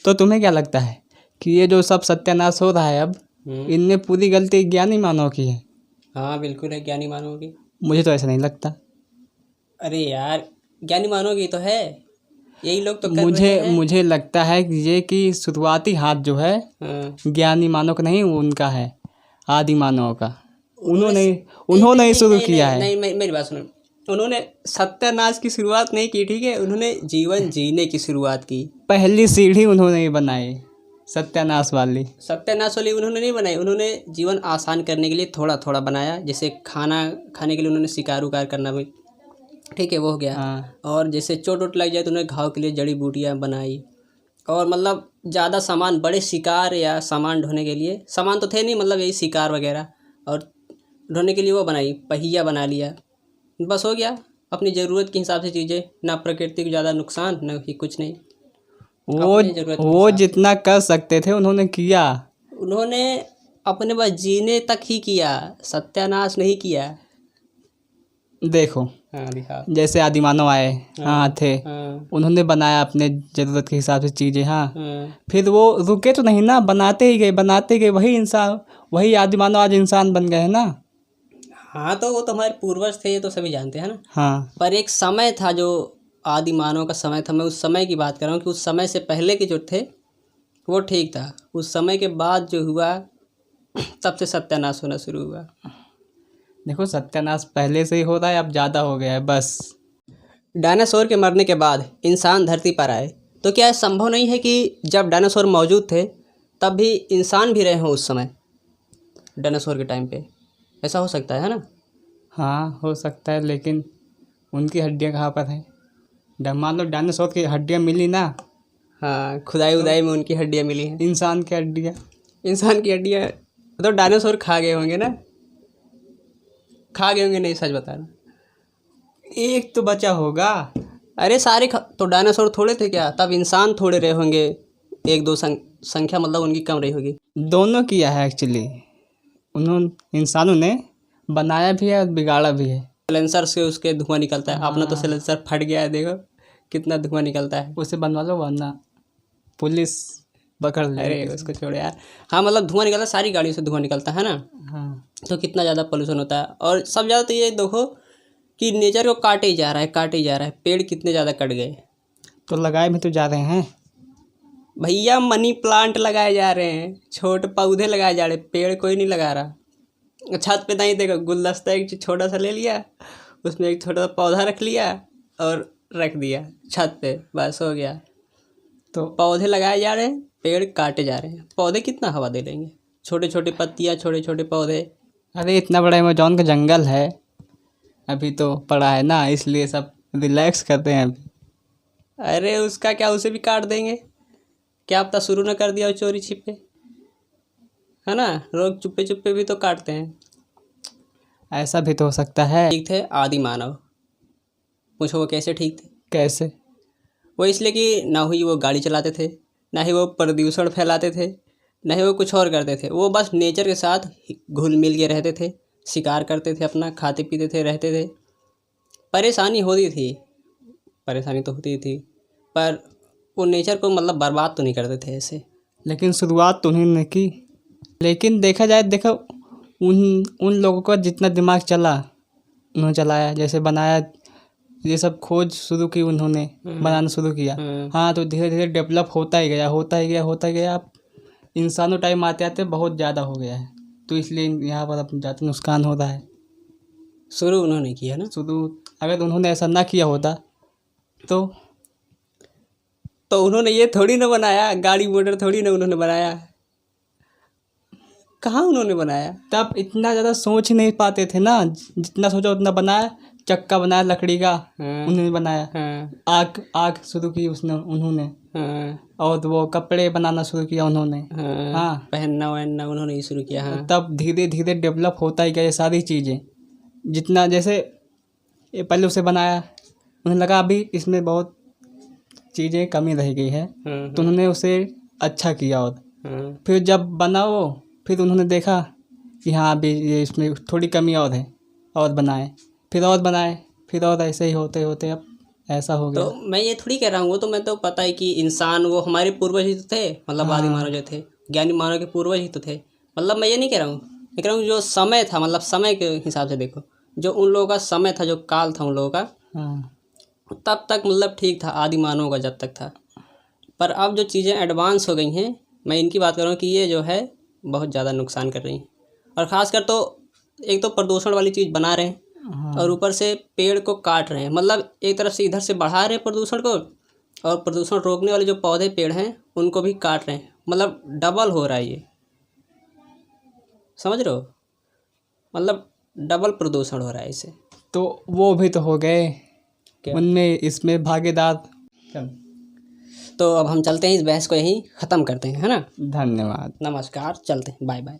तो तुम्हें क्या लगता है कि ये जो सब सत्यानाश हो रहा है अब, इनमें पूरी गलती ज्ञानी मानव की है? हाँ बिल्कुल है, ज्ञानी मानव की। मुझे तो ऐसा नहीं लगता। अरे यार, ज्ञानी मानव की तो है, यही लोग तो कर मुझे रहे हैं। मुझे लगता है कि ये कि शुरुआती हाथ जो है हाँ। ज्ञानी मानव का नहीं, उनका है, आदि मानव का। उन्होंने नहीं उन्होंने ही नहीं शुरू नहीं किया नहीं है। नहीं, मेरी बात सुनो। उन्होंने सत्यानाश की शुरुआत नहीं की, ठीक है, उन्होंने जीवन जीने की शुरुआत की। पहली सीढ़ी उन्होंने ही बनाई, सत्यानाश वाली। सत्यानाश वाली उन्होंने नहीं बनाई, उन्होंने जीवन आसान करने के लिए थोड़ा थोड़ा बनाया। जैसे खाना खाने के लिए उन्होंने शिकार उकार करना भी, ठीक है, वो हो गया। हाँ। और जैसे चोट वोट लग जाए तो उन्होंने घाव के लिए जड़ी बूटियाँ बनाई। और मतलब ज़्यादा सामान, बड़े शिकार या सामान ढोने के लिए, सामान तो थे नहीं, मतलब यही शिकार वगैरह, और ढोने के लिए वो बनाई, पहिया बना लिया। बस हो गया, अपनी ज़रूरत के हिसाब से चीज़ें, ना प्रकृति को ज़्यादा नुकसान, ना ही कुछ नहीं, वो अपनी ज़रूरत के वो हिसाब से। जितना कर सकते थे उन्होंने किया। उन्होंने अपने बस जीने तक ही किया, सत्यानाश नहीं किया। देखो, हाँ दिखा। जैसे आदिमानव आए, हाँ थे, हाँ उन्होंने बनाया अपने ज़रूरत के हिसाब से चीज़ें, हाँ। हाँ। फिर वो रुके तो नहीं ना, बनाते ही गए, बनाते गए, वही इंसान, वही आदिमानव आज इंसान बन गए हैं ना। हाँ तो वो तो हमारे पूर्वज थे, ये तो सभी जानते हैं ना। हाँ। पर एक समय था जो आदि मानव का समय था, मैं उस समय की बात कर रहा हूँ कि उस समय से पहले के जो थे वो ठीक था। उस समय के बाद जो हुआ तब से सत्यानाश होना शुरू हुआ। देखो, सत्यानाश पहले से ही हो रहा है, अब ज़्यादा हो गया है बस। डायनासोर के मरने के बाद इंसान धरती पर आए, तो क्या संभव नहीं है कि जब डायनासोर मौजूद थे तब भी इंसान भी रहे हों उस समय, डायनासोर के टाइम पे? ऐसा हो सकता है ना? हाँ, हो सकता है, लेकिन उनकी हड्डियाँ कहाँ पर हैं? मान लो डायनासोर की हड्डियाँ मिली ना, हाँ, खुदाई उदाई में उनकी हड्डियाँ मिली हैं। इंसान की हड्डियाँ। इंसान की हड्डियाँ तो डायनासोर खा गए होंगे ना? खा गए होंगे, नहीं सच बता रहा। एक तो बचा होगा। अरे सारे तो डायनासोर थोड़े थे क्या? तब इंसान थोड़े रहे होंगे, एक दो संख्या मतलब उनकी कम रही होगी। दोनों किया है एक्चुअली, उन्होंने, इंसानों ने बनाया भी है और बिगाड़ा भी है। सिलेंसर से उसके धुआं निकलता है। अपना तो सिलेंसर फट गया है, देखो कितना धुआं निकलता है। उसे बनवा लो, वरना पुलिस पकड़ ले। अरे उसको छोड़ो यार। हाँ मतलब धुआं निकलता है, सारी गाड़ियों से धुआं निकलता है ना, हाँ। तो कितना ज़्यादा पोल्यूशन होता है। और सब ज़्यादा तो ये देखो कि नेचर को काटे ही जा रहा है, काटे ही जा रहा है। पेड़ कितने ज़्यादा कट गए, तो लगाए भी तो जा रहे हैं भैया। मनी प्लांट लगाए जा रहे हैं, छोटे पौधे लगाए जा रहे हैं, पेड़ कोई नहीं लगा रहा। छत पे नहीं, देखो गुलदस्ता एक छोटा सा ले लिया, उसमें एक छोटा सा पौधा रख लिया और रख दिया छत पे, बस हो गया। तो पौधे लगाए जा रहे हैं, पेड़ काटे जा रहे हैं। पौधे कितना हवा दे लेंगे? छोटे छोटे पत्तियाँ, छोटे छोटे पौधे। अरे इतना बड़ा अमेजोन का जंगल है, अभी तो पड़ा है ना, इसलिए सब रिलैक्स करते हैं अभी। अरे उसका क्या, उसे भी काट देंगे क्या पता, शुरू ना कर दिया हो चोरी छिपे, है ना? लोग चुप्पे चुप्पे भी तो काटते हैं। ऐसा भी तो हो सकता है। ठीक थे आदि मानव? पूछो वो कैसे ठीक थे? कैसे? वो इसलिए कि ना ही वो गाड़ी चलाते थे, ना ही वो प्रदूषण फैलाते थे, ना ही वो कुछ और करते थे। वो बस नेचर के साथ घुल मिल के रहते थे, शिकार करते थे, अपना खाते पीते थे, रहते थे। परेशानी होती थी, परेशानी तो होती थी, पर वो नेचर को मतलब बर्बाद तो नहीं करते थे ऐसे। लेकिन शुरुआत तो उन्होंने की। लेकिन देखा जाए, देखो, उन उन लोगों का जितना दिमाग चला उन्होंने चलाया, जैसे बनाया, ये सब खोज शुरू की उन्होंने, बनाना शुरू किया। हाँ, तो धीरे धीरे डेवलप होता ही गया, होता ही गया, होता ही गया। अब इंसानों टाइम आते आते बहुत ज़्यादा हो गया है, तो इसलिए यहाँ पर अब ज़्यादा नुकसान हो रहा है। शुरू उन्होंने किया ना। शुरू, अगर उन्होंने ऐसा ना किया होता तो उन्होंने ये थोड़ी ना बनाया, गाड़ी मोटर थोड़ी ना उन्होंने बनाया। कहाँ उन्होंने बनाया? तब इतना ज़्यादा सोच नहीं पाते थे ना, जितना सोचा उतना बनाया। चक्का बनाया लकड़ी का, उन्होंने बनाया। आग आग शुरू की उन्होंने। और वो कपड़े बनाना शुरू किया उन्होंने। हाँ, पहनना वहनना उन्होंने ही शुरू किया। हाँ, तब धीरे धीरे डेवलप होता ही गया ये सारी चीज़ें। जितना जैसे ये पहले उसे बनाया, उन्हें लगा अभी इसमें बहुत चीज़ें कमी रह गई है, तो उन्होंने उसे अच्छा किया। और फिर जब बना वो, फिर उन्होंने देखा कि हाँ अभी ये इसमें थोड़ी कमी और है, और बनाए, फिर और बनाए, फिर और ऐसे ही होते होते अब ऐसा हो तो गया। मैं ये थोड़ी कह रहा हूँ, वो तो मैं तो पता है कि इंसान वो हमारे पूर्वज ही तो थे, मतलब आदि मानव जो थे, ज्ञानी मानव के पूर्वज ही तो थे। मतलब मैं ये नहीं कह रहा हूँ, मैं कह रहा हूँ जो समय था, मतलब समय के हिसाब से देखो, जो उन लोगों का समय था, जो काल था उन लोगों का, हाँ तब तक मतलब ठीक था, आदि मानव का जब तक था। पर अब जो चीज़ें एडवांस हो गई हैं, मैं इनकी बात कर रहा हूँ कि ये जो है बहुत ज़्यादा नुकसान कर रही हैं। और ख़ासकर तो एक तो प्रदूषण वाली चीज़ बना रहे हैं, हाँ और ऊपर से पेड़ को काट रहे हैं। मतलब एक तरफ से इधर से बढ़ा रहे हैं प्रदूषण को, और प्रदूषण रोकने वाले जो पौधे पेड़ हैं उनको भी काट रहे हैं। मतलब डबल हो रहा है ये, समझ रहे हो? मतलब डबल प्रदूषण हो रहा है इससे। तो वो भी तो हो गए, क्या? उनमें इसमें भागीदार। तो अब हम चलते हैं, इस बहस को यहीं ख़त्म करते हैं, है ना? धन्यवाद। नमस्कार, चलते हैं, बाय बाय।